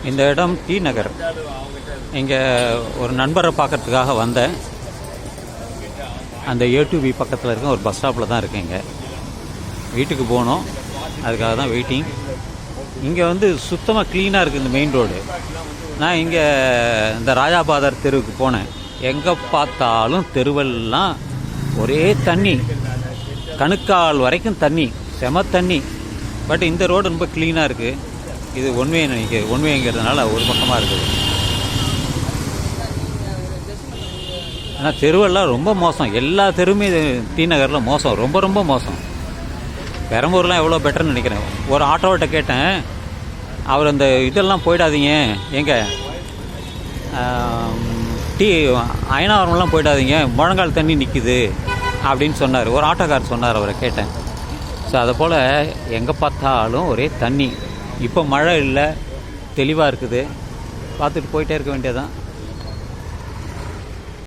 இந்த இடம் டி நகர். இங்கே ஒரு நண்பரை பார்க்கறதுக்காக வந்தேன். அந்த A2B பக்கத்தில் இருக்க ஒரு பஸ் ஸ்டாப்பில் தான் இருக்கேன். இங்கே வீட்டுக்கு போகணும், அதுக்காக தான் வெயிட்டிங். இங்கே வந்து சுத்தமாக க்ளீனாக இருக்குது இந்த மெயின் ரோடு. நான் இங்கே இந்த ராஜாபாதர் தெருவுக்கு போனேன். எங்கே பார்த்தாலும் தெருவெல்லாம் ஒரே தண்ணி, கணுக்கால் வரைக்கும் தண்ணி, செம தண்ணி. பட் இந்த ரோடு ரொம்ப க்ளீனாக இருக்குது. இது ஒன்வேங்கிறதுனால ஒரு பக்கமாக இருக்குது. ஆனால் தெருவெல்லாம் ரொம்ப மோசம். எல்லா தெருவுமே டி நகரில் மோசம், ரொம்ப ரொம்ப மோசம். பெரம்பூர்லாம் எவ்வளோ பெட்டர்னு நினைக்கிறேன். ஒரு ஆட்டோவிட்ட கேட்டேன், அவர் அந்த இதெல்லாம் போயிடாதீங்க, எங்கே அயனாவரம்லாம் போயிடாதீங்க, முழங்கால் தண்ணி நிற்கிது அப்படின்னு சொன்னார். ஒரு ஆட்டோக்கார் சொன்னார், அவரை கேட்டேன். ஸோ அதை போல் எங்கே பார்த்தாலும் ஒரே தண்ணி. இப்போ மழை இல்லை, தெளிவாக இருக்குது. பார்த்துட்டு போயிட்டே இருக்க வேண்டியதான்.